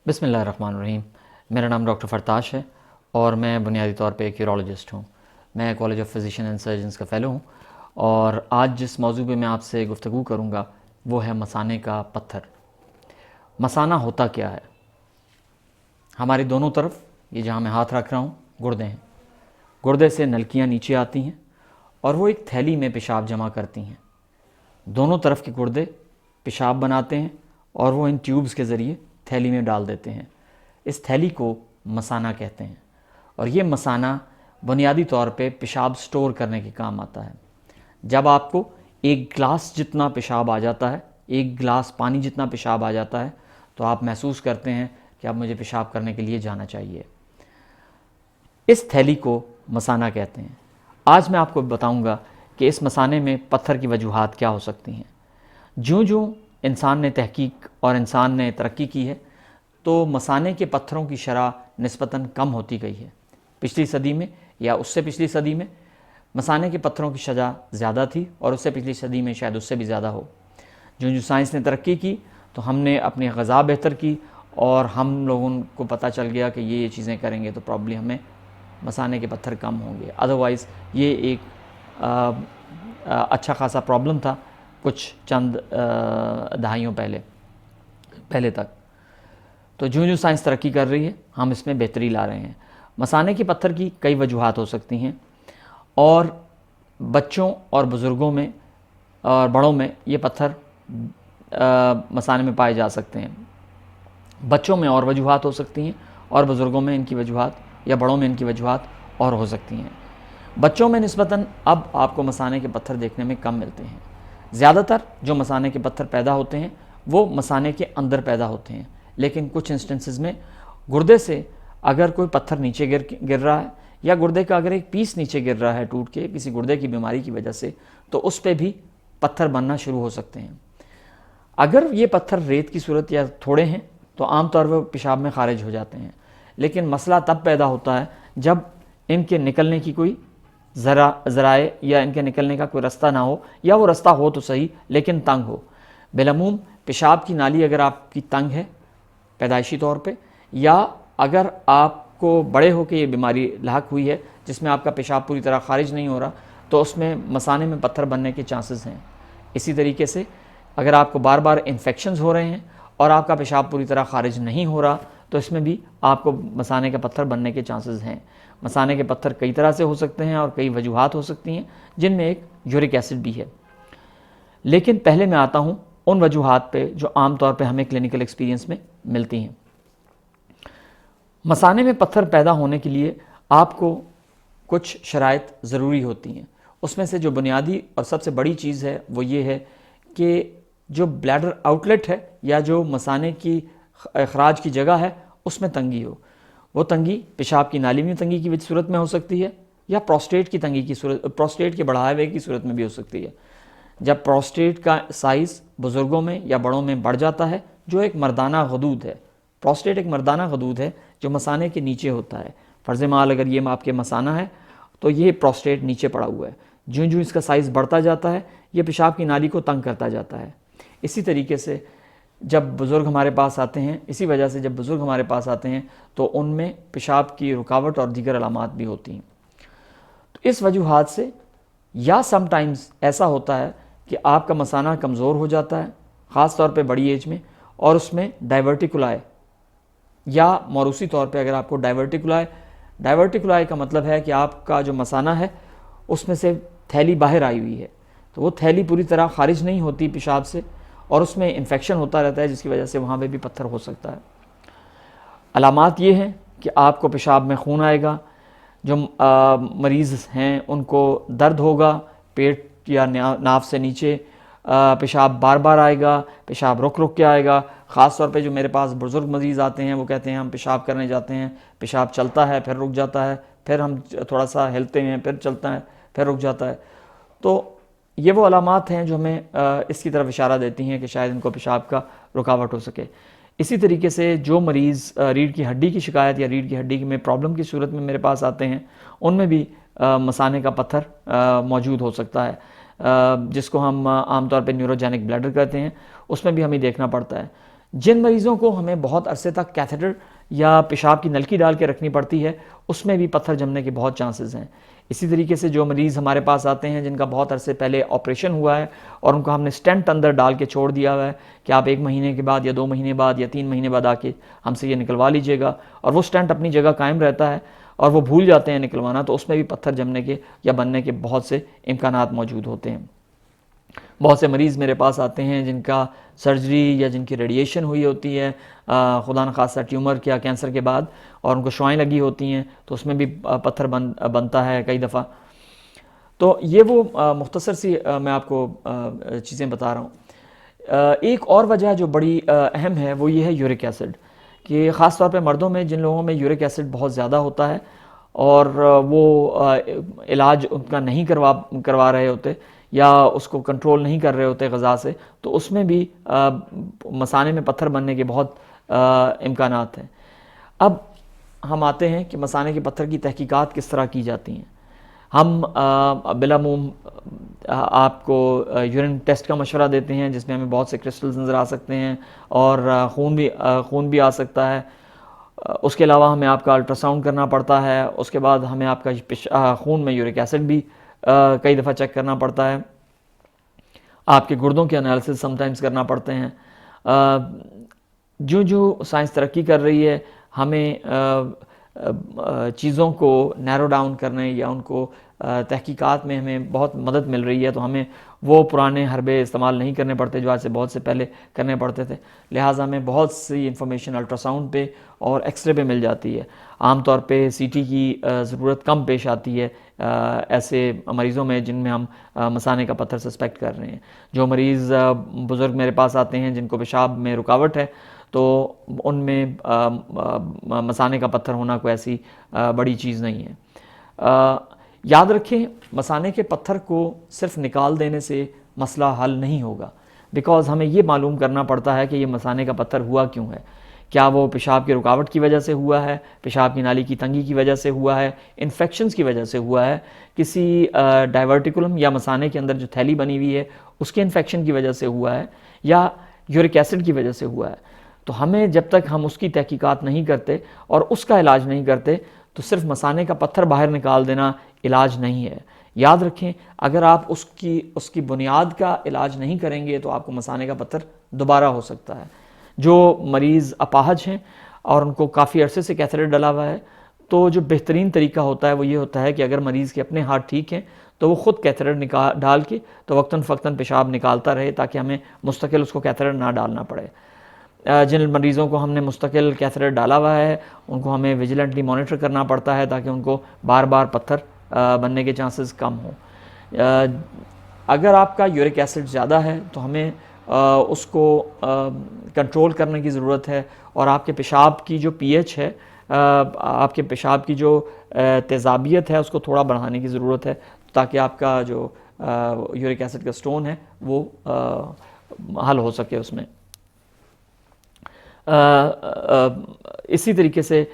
بسم اللہ الرحمن الرحیم۔ میرا نام ڈاکٹر فرتاش ہے اور میں بنیادی طور پہ ایک یورولوجسٹ ہوں۔ میں college of physician and surgeons کا فیلو ہوں اور آج جس موضوع پہ میں آپ سے گفتگو کروں گا وہ ہے مثانے کا پتھر۔ مثانہ ہوتا کیا ہے؟ ہماری دونوں طرف، یہ جہاں میں ہاتھ رکھ رہا ہوں، گردے ہیں۔ گردے سے نلکیاں نیچے آتی ہیں اور وہ ایک تھیلی میں پیشاب جمع کرتی ہیں۔ دونوں طرف کے گردے پیشاب بناتے ہیں اور وہ ان ٹیوبز کے ذریعے تھیلی میں ڈال دیتے ہیں۔ اس تھیلی کو مثانہ کہتے ہیں اور یہ مثانہ بنیادی طور پہ پیشاب سٹور کرنے کے کام آتا ہے۔ جب آپ کو ایک گلاس جتنا پیشاب آ جاتا ہے، ایک گلاس پانی جتنا پیشاب آ جاتا ہے، تو آپ محسوس کرتے ہیں کہ اب مجھے پیشاب کرنے کے لیے جانا چاہیے۔ اس تھیلی کو مثانہ کہتے ہیں۔ آج میں آپ کو بتاؤں گا کہ اس مثانے میں پتھر کی وجوہات کیا ہو سکتی ہیں۔ جوں انسان نے تحقیق اور انسان نے ترقی کی ہے تو مثانے کے پتھروں کی شرح نسبتاً کم ہوتی گئی ہے۔ پچھلی صدی میں یا اس سے پچھلی صدی میں مثانے کے پتھروں کی شرح زیادہ تھی اور اس سے پچھلی صدی میں شاید اس سے بھی زیادہ ہو۔ جو سائنس نے ترقی کی تو ہم نے اپنی غذا بہتر کی اور ہم لوگوں کو پتہ چل گیا کہ یہ چیزیں کریں گے تو پرابلی ہمیں مثانے کے پتھر کم ہوں گے۔ ادروائز یہ ایک اچھا خاصا پرابلم تھا کچھ چند دہائیوں پہلے تک۔ تو جو سائنس ترقی کر رہی ہے ہم اس میں بہتری لا رہے ہیں۔ مثانے کے پتھر کی کئی وجوہات ہو سکتی ہیں اور بچوں اور بزرگوں میں اور بڑوں میں یہ پتھر مثانے میں پائے جا سکتے ہیں۔ بچوں میں اور وجوہات ہو سکتی ہیں اور بزرگوں میں ان کی وجوہات یا بڑوں میں ان کی وجوہات اور ہو سکتی ہیں۔ بچوں میں نسبتاً اب آپ کو مثانے کے پتھر دیکھنے میں کم ملتے ہیں۔ زیادہ تر جو مثانے کے پتھر پیدا ہوتے ہیں وہ مثانے کے اندر پیدا ہوتے ہیں، لیکن کچھ انسٹنسز میں گردے سے اگر کوئی پتھر نیچے گر رہا ہے یا گردے کا اگر ایک پیس نیچے گر رہا ہے ٹوٹ کے کسی گردے کی بیماری کی وجہ سے، تو اس پہ بھی پتھر بننا شروع ہو سکتے ہیں۔ اگر یہ پتھر ریت کی صورت یا تھوڑے ہیں تو عام طور پر پیشاب میں خارج ہو جاتے ہیں، لیکن مسئلہ تب پیدا ہوتا ہے جب ان کے نکلنے کی کوئی ذرائع یا ان کے نکلنے کا کوئی رستہ نہ ہو، یا وہ رستہ ہو تو صحیح لیکن تنگ ہو۔ بالعموم پیشاب کی نالی اگر آپ کی تنگ ہے پیدائشی طور پہ، یا اگر آپ کو بڑے ہو کے یہ بیماری لاحق ہوئی ہے جس میں آپ کا پیشاب پوری طرح خارج نہیں ہو رہا، تو اس میں مثانے میں پتھر بننے کے چانسز ہیں۔ اسی طریقے سے اگر آپ کو بار بار انفیکشنز ہو رہے ہیں اور آپ کا پیشاب پوری طرح خارج نہیں ہو رہا، تو اس میں بھی آپ کو مثانے کا پتھر بننے کے چانسز ہیں۔ مثانے کے پتھر کئی طرح سے ہو سکتے ہیں اور کئی وجوہات ہو سکتی ہیں، جن میں ایک یورک ایسڈ بھی ہے۔ لیکن پہلے میں آتا ہوں ان وجوہات پہ جو عام طور پہ ہمیں کلینکل ایکسپیرینس میں ملتی ہیں۔ مثانے میں پتھر پیدا ہونے کے لیے آپ کو کچھ شرائط ضروری ہوتی ہیں۔ اس میں سے جو بنیادی اور سب سے بڑی چیز ہے وہ یہ ہے کہ جو بلیڈر آؤٹلیٹ ہے یا جو مثانے کی اخراج کی جگہ ہے اس میں تنگی ہو۔ وہ تنگی پیشاب کی نالی میں تنگی کی صورت میں ہو سکتی ہے یا پروسٹیٹ کی تنگی کی صورت، پروسٹیٹ کے بڑھائے ہوئے کی صورت میں بھی ہو سکتی ہے۔ جب پروسٹیٹ کا سائز بزرگوں میں یا بڑوں میں بڑھ جاتا ہے، جو ایک مردانہ غدود ہے، پروسٹیٹ ایک مردانہ غدود ہے جو مثانے کے نیچے ہوتا ہے۔ فرض محال اگر یہ آپ کے مثانہ ہے تو یہ پروسٹیٹ نیچے پڑا ہوا ہے۔ جو اس کا سائز بڑھتا جاتا ہے یہ پیشاب کی نالی کو تنگ کرتا جاتا ہے۔ اسی طریقے سے جب بزرگ ہمارے پاس آتے ہیں، اسی وجہ سے جب بزرگ ہمارے پاس آتے ہیں تو ان میں پیشاب کی رکاوٹ اور دیگر علامات بھی ہوتی ہیں۔ تو اس وجوہات سے یا سم ٹائمز ایسا ہوتا ہے کہ آپ کا مثانہ کمزور ہو جاتا ہے، خاص طور پہ بڑی ایج میں، اور اس میں ڈائیورٹیکولائی، یا موروثی طور پہ اگر آپ کو ڈائیورٹیکولائی کا مطلب ہے کہ آپ کا جو مثانہ ہے اس میں سے تھیلی باہر آئی ہوئی ہے، تو وہ تھیلی پوری طرح خارج نہیں ہوتی پیشاب سے اور اس میں انفیکشن ہوتا رہتا ہے، جس کی وجہ سے وہاں پہ بھی پتھر ہو سکتا ہے۔ علامات یہ ہیں کہ آپ کو پیشاب میں خون آئے گا، جو مریض ہیں ان کو درد ہوگا، پیٹ یا ناف سے نیچے پیشاب بار بار آئے گا، پیشاب رک کے آئے گا۔ خاص طور پہ جو میرے پاس بزرگ مریض آتے ہیں وہ کہتے ہیں ہم پیشاب کرنے جاتے ہیں، پیشاب چلتا ہے پھر رک جاتا ہے، پھر ہم تھوڑا سا ہلتے ہیں پھر چلتا ہے پھر رک جاتا ہے۔ تو یہ وہ علامات ہیں جو ہمیں اس کی طرف اشارہ دیتی ہیں کہ شاید ان کو پیشاب کا رکاوٹ ہو سکے۔ اسی طریقے سے جو مریض ریڑھ کی ہڈی کی شکایت یا ریڑھ کی ہڈی میں پرابلم کی صورت میں میرے پاس آتے ہیں، ان میں بھی مثانے کا پتھر موجود ہو سکتا ہے، جس کو ہم عام طور پہ نیوروجینک بلیڈر کہتے ہیں۔ اس میں بھی ہمیں دیکھنا پڑتا ہے۔ جن مریضوں کو ہمیں بہت عرصے تک کیتھیٹر یا پیشاب کی نلکی ڈال کے رکھنی پڑتی ہے اس میں بھی پتھر جمنے کے بہت چانسز ہیں۔ اسی طریقے سے جو مریض ہمارے پاس آتے ہیں جن کا بہت عرصے پہلے آپریشن ہوا ہے اور ان کو ہم نے سٹینٹ اندر ڈال کے چھوڑ دیا ہوا ہے کہ آپ 1 مہینے کے بعد یا 2 مہینے بعد یا 3 مہینے بعد آ کے ہم سے یہ نکلوا لیجئے گا، اور وہ سٹینٹ اپنی جگہ قائم رہتا ہے اور وہ بھول جاتے ہیں نکلوانا، تو اس میں بھی پتھر جمنے کے یا بننے کے بہت سے امکانات موجود ہوتے ہیں۔ بہت سے مریض میرے پاس آتے ہیں جن کا سرجری یا جن کی ریڈیشن ہوئی ہوتی ہے خدا نخواستہ ٹیومر یا کینسر کے بعد، اور ان کو شعائیں لگی ہوتی ہیں تو اس میں بھی پتھر بنتا ہے کئی دفعہ۔ تو یہ وہ مختصر سی میں آپ کو چیزیں بتا رہا ہوں۔ ایک اور وجہ جو بڑی اہم ہے وہ یہ ہے یورک ایسڈ، کہ خاص طور پہ مردوں میں جن لوگوں میں یورک ایسڈ بہت زیادہ ہوتا ہے اور وہ علاج ان کا نہیں کروا رہے ہوتے یا اس کو کنٹرول نہیں کر رہے ہوتے غذا سے، تو اس میں بھی مثانے میں پتھر بننے کے بہت امکانات ہیں۔ اب ہم آتے ہیں کہ مثانے کے پتھر کی تحقیقات کس طرح کی جاتی ہیں۔ ہم بالعموم آپ کو یورین ٹیسٹ کا مشورہ دیتے ہیں جس میں ہمیں بہت سے کرسٹلز نظر آ سکتے ہیں اور خون بھی آ سکتا ہے۔ اس کے علاوہ ہمیں آپ کا الٹرا ساؤنڈ کرنا پڑتا ہے، اس کے بعد ہمیں آپ کا خون میں یورک ایسڈ بھی کئی دفعہ چیک کرنا پڑتا ہے، آپ کے گردوں کے انالیسس سم ٹائمز کرنا پڑتے ہیں۔ جو سائنس ترقی کر رہی ہے ہمیں چیزوں کو نیرو ڈاؤن کرنے یا ان کو تحقیقات میں ہمیں بہت مدد مل رہی ہے، تو ہمیں وہ پرانے حربے استعمال نہیں کرنے پڑتے جو آج سے بہت سے پہلے کرنے پڑتے تھے، لہٰذا ہمیں بہت سی انفارمیشن الٹرا ساؤنڈ پہ اور ایکس رے پہ مل جاتی ہے۔ عام طور پہ سی ٹی کی ضرورت کم پیش آتی ہے ایسے مریضوں میں جن میں ہم مثانے کا پتھر سسپیکٹ کر رہے ہیں۔ جو مریض بزرگ میرے پاس آتے ہیں جن کو پیشاب میں رکاوٹ ہے تو ان میں مثانے کا پتھر ہونا کوئی ایسی بڑی چیز نہیں ہے۔ یاد رکھیں مثانے کے پتھر کو صرف نکال دینے سے مسئلہ حل نہیں ہوگا، بیکاز ہمیں یہ معلوم کرنا پڑتا ہے کہ یہ مثانے کا پتھر ہوا کیوں ہے۔ کیا وہ پیشاب کی رکاوٹ کی وجہ سے ہوا ہے، پیشاب کی نالی کی تنگی کی وجہ سے ہوا ہے، انفیکشنز کی وجہ سے ہوا ہے، کسی ڈائیورٹیکولم یا مثانے کے اندر جو تھیلی بنی ہوئی ہے اس کے انفیکشن کی وجہ سے ہوا ہے، یا یورک ایسڈ کی وجہ سے ہوا ہے۔ تو ہمیں جب تک ہم اس کی تحقیقات نہیں کرتے اور اس کا علاج نہیں کرتے تو صرف مثانے کا پتھر باہر نکال دینا علاج نہیں ہے۔ یاد رکھیں اگر آپ اس کی بنیاد کا علاج نہیں کریں گے تو آپ کو مثانے کا پتھر دوبارہ ہو سکتا ہے۔ جو مریض اپاہج ہیں اور ان کو کافی عرصے سے کیتھیٹر ڈلا ہوا ہے تو جو بہترین طریقہ ہوتا ہے وہ یہ ہوتا ہے کہ اگر مریض کے اپنے ہاتھ ٹھیک ہیں تو وہ خود کیتھیٹر ڈال کے تو وقتاً فوقتاً پیشاب نکالتا رہے تاکہ ہمیں مستقل اس کو کیتھیٹر نہ ڈالنا پڑے۔ جن مریضوں کو ہم نے مستقل کیتھیٹر ڈالا ہوا ہے ان کو ہمیں ویجیلنٹلی مانیٹر کرنا پڑتا ہے تاکہ ان کو بار بار پتھر بننے کے چانسز کم ہوں۔ اگر آپ کا یورک ایسڈ زیادہ ہے تو ہمیں اس کو کنٹرول کرنے کی ضرورت ہے، اور آپ کے پیشاب کی جو پی ایچ ہے، آپ کے پیشاب کی جو تیزابیت ہے اس کو تھوڑا بڑھانے کی ضرورت ہے تاکہ آپ کا جو یورک ایسڈ کا سٹون ہے وہ حل ہو سکے اس میں۔ اسی طریقے سے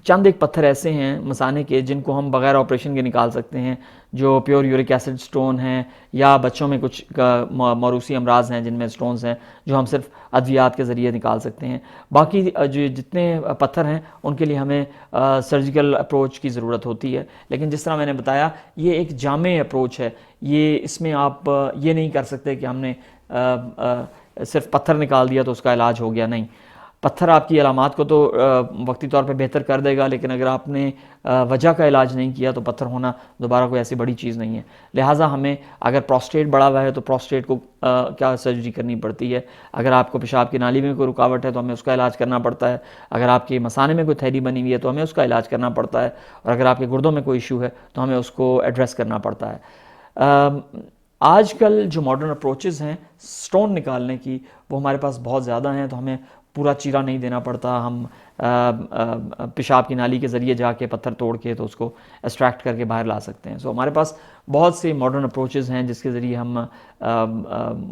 چند ایک پتھر ایسے ہیں مثانے کے جن کو ہم بغیر آپریشن کے نکال سکتے ہیں، جو پیور یورک ایسڈ سٹون ہیں، یا بچوں میں کچھ موروثی امراض ہیں جن میں سٹونز ہیں جو ہم صرف ادویات کے ذریعے نکال سکتے ہیں۔ باقی جو جتنے پتھر ہیں ان کے لیے ہمیں سرجیکل اپروچ کی ضرورت ہوتی ہے، لیکن جس طرح میں نے بتایا یہ ایک جامع اپروچ ہے۔ اس میں آپ یہ نہیں کر سکتے کہ ہم نے صرف پتھر نکال دیا تو اس کا علاج ہو گیا، نہیں۔ پتھر آپ کی علامات کو تو وقتی طور پہ بہتر کر دے گا، لیکن اگر آپ نے وجہ کا علاج نہیں کیا تو پتھر ہونا دوبارہ کوئی ایسی بڑی چیز نہیں ہے۔ لہٰذا ہمیں اگر پروسٹیٹ بڑا ہوا ہے تو پروسٹیٹ کو کیا سرجری کرنی پڑتی ہے، اگر آپ کو پیشاب کی نالی میں کوئی رکاوٹ ہے تو ہمیں اس کا علاج کرنا پڑتا ہے، اگر آپ کے مثانے میں کوئی تھیلی بنی ہوئی ہے تو ہمیں اس کا علاج کرنا پڑتا ہے، اور اگر آپ کے گردوں میں کوئی ایشو ہے تو ہمیں اس کو ایڈریس کرنا پڑتا ہے۔ آج کل جو ماڈرن اپروچز ہیں سٹون نکالنے کی وہ ہمارے پاس بہت زیادہ ہیں، تو ہمیں پورا چیرا نہیں دینا پڑتا، ہم پیشاب کی نالی کے ذریعے جا کے پتھر توڑ کے تو اس کو ایکسٹریکٹ کر کے باہر لا سکتے ہیں۔ ہمارے پاس بہت سے ماڈرن اپروچز ہیں جس کے ذریعے ہم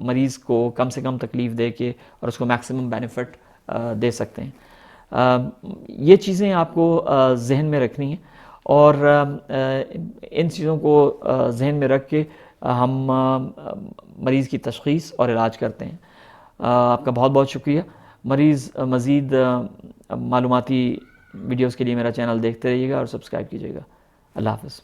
مریض کو کم سے کم تکلیف دے کے اور اس کو میکسیمم بینیفٹ دے سکتے ہیں۔ یہ چیزیں آپ کو ذہن میں رکھنی ہیں، اور ان چیزوں کو ذہن میں رکھ کے ہم مریض کی تشخیص اور علاج کرتے ہیں۔ آپ کا بہت بہت شکریہ. مزید معلوماتی ویڈیوز کے لیے میرا چینل دیکھتے رہیے گا اور سبسکرائب کیجیے گا. اللہ حافظ.